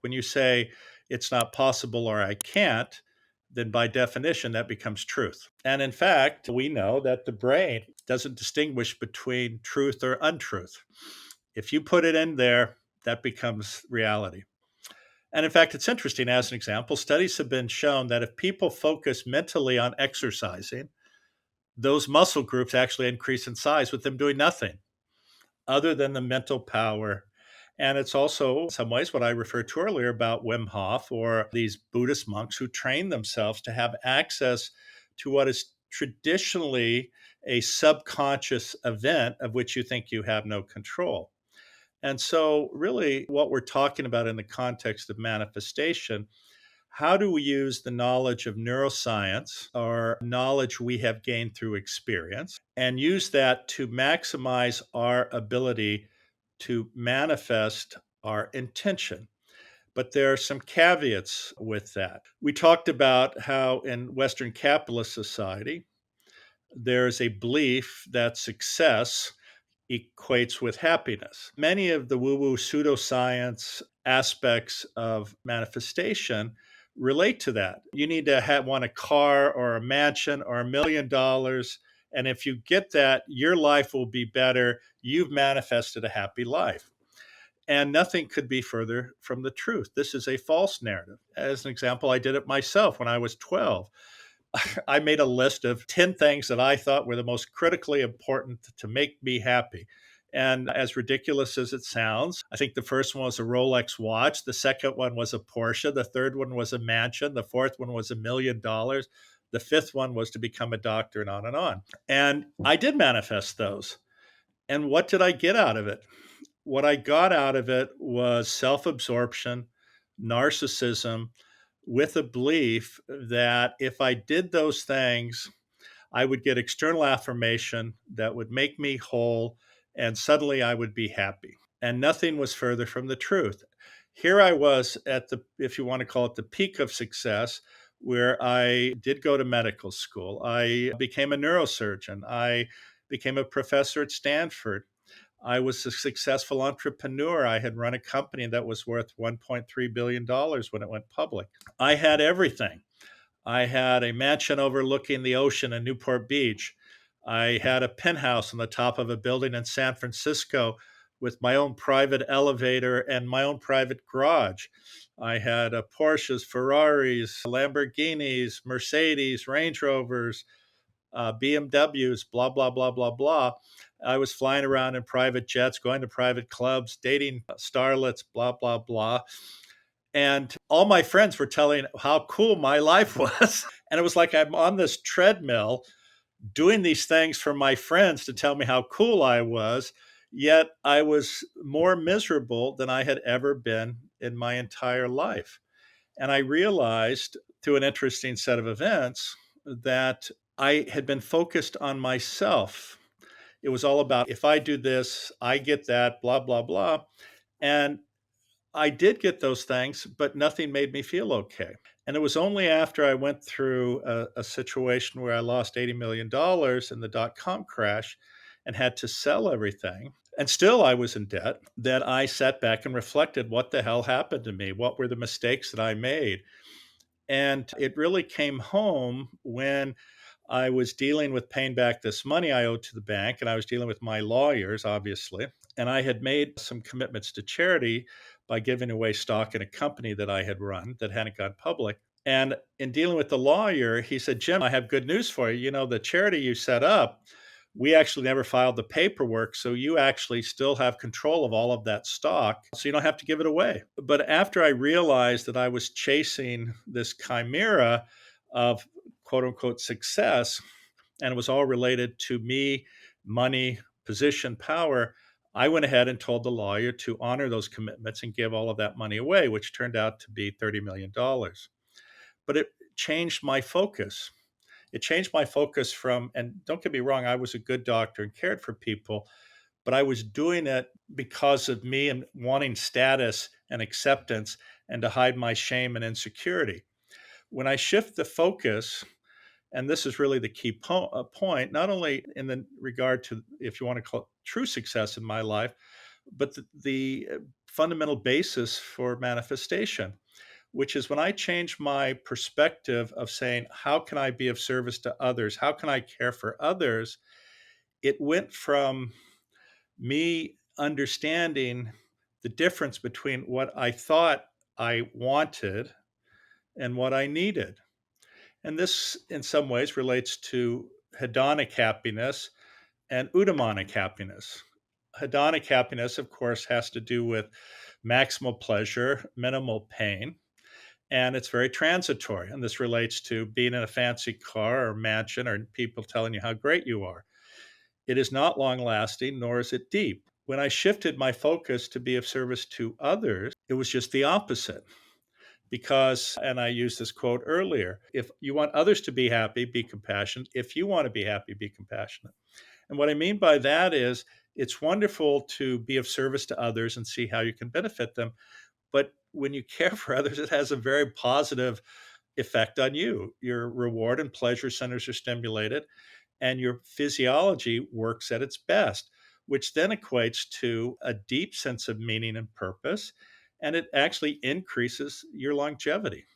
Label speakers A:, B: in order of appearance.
A: When you say it's not possible or I can't, then by definition, that becomes truth. And in fact, we know that the brain doesn't distinguish between truth or untruth. If you put it in there, that becomes reality. And in fact, it's interesting, as an example, studies have been shown that if people focus mentally on exercising, those muscle groups actually increase in size with them doing nothing other than the mental power. And it's also, in some ways, what I referred to earlier about Wim Hof or these Buddhist monks who train themselves to have access to what is traditionally a subconscious event of which you think you have no control. And so, really, what we're talking about in the context of manifestation, how do we use the knowledge of neuroscience or knowledge we have gained through experience and use that to maximize our ability to manifest our intention? But there are some caveats with that. We talked about how in Western capitalist society, there's a belief that success equates with happiness. Many of the woo woo pseudoscience aspects of manifestation relate to that. You need to want a car or a mansion or $1 million. And if you get that, your life will be better. You've manifested a happy life. And nothing could be further from the truth. This is a false narrative. As an example, I did it myself when I was 12. I made a list of 10 things that I thought were the most critically important to make me happy. And as ridiculous as it sounds, I think the first one was a Rolex watch. The second one was a Porsche. The third one was a mansion. The fourth one was $1 million. The fifth one was to become a doctor, and on and on. And I did manifest those. And what did I get out of it? What I got out of it was self absorption, narcissism, with a belief that if I did those things, I would get external affirmation that would make me whole, and suddenly I would be happy. And nothing was further from the truth. Here I was at the, if you want to call it the peak of success, where I did go to medical school. I became a neurosurgeon. I became a professor at Stanford. I was a successful entrepreneur. I had run a company that was worth $1.3 billion when it went public. I had everything. I had a mansion overlooking the ocean in Newport Beach. I had a penthouse on the top of a building in San Francisco with my own private elevator and my own private garage. I had Porsches, Ferraris, Lamborghinis, Mercedes, Range Rovers, BMWs, blah, blah, blah, blah, blah. I was flying around in private jets, going to private clubs, dating starlets, blah, blah, blah. And all my friends were telling how cool my life was. And it was like I'm on this treadmill doing these things for my friends to tell me how cool I was. Yet I was more miserable than I had ever been in my entire life. And I realized through an interesting set of events that I had been focused on myself. It was all about if I do this, I get that, blah, blah, blah. And I did get those things, but nothing made me feel okay. And it was only after I went through a situation where I lost $80 million in the dot-com crash and had to sell everything. And still I was in debt, that I sat back and reflected, what the hell happened to me? What were the mistakes that I made? And it really came home when I was dealing with paying back this money I owed to the bank, and I was dealing with my lawyers, obviously. And I had made some commitments to charity by giving away stock in a company that I had run that hadn't gone public. And in dealing with the lawyer, he said, Jim, I have good news for you. You know, the charity you set up, we actually never filed the paperwork. So you actually still have control of all of that stock. So you don't have to give it away. But after I realized that I was chasing this chimera of quote unquote success, and it was all related to me, money, position, power, I went ahead and told the lawyer to honor those commitments and give all of that money away, which turned out to be $30 million. But it changed my focus. It changed my focus from, and don't get me wrong, I was a good doctor and cared for people, but I was doing it because of me and wanting status and acceptance and to hide my shame and insecurity. When I shift the focus, and this is really the key point, not only in the regard to, if you want to call it true success in my life, but the fundamental basis for manifestation, which is when I change my perspective of saying, how can I be of service to others? How can I care for others? It went from me understanding the difference between what I thought I wanted and what I needed. And this, in some ways, relates to hedonic happiness and eudaimonic happiness. Hedonic happiness, of course, has to do with maximal pleasure, minimal pain, and it's very transitory. And this relates to being in a fancy car or mansion or people telling you how great you are. It is not long lasting, nor is it deep. When I shifted my focus to be of service to others, it was just the opposite. Because, and I used this quote earlier, if you want others to be happy, be compassionate. If you want to be happy, be compassionate. And what I mean by that is it's wonderful to be of service to others and see how you can benefit them. But when you care for others, it has a very positive effect on you. Your reward and pleasure centers are stimulated, and your physiology works at its best, which then equates to a deep sense of meaning and purpose. And it actually increases your longevity.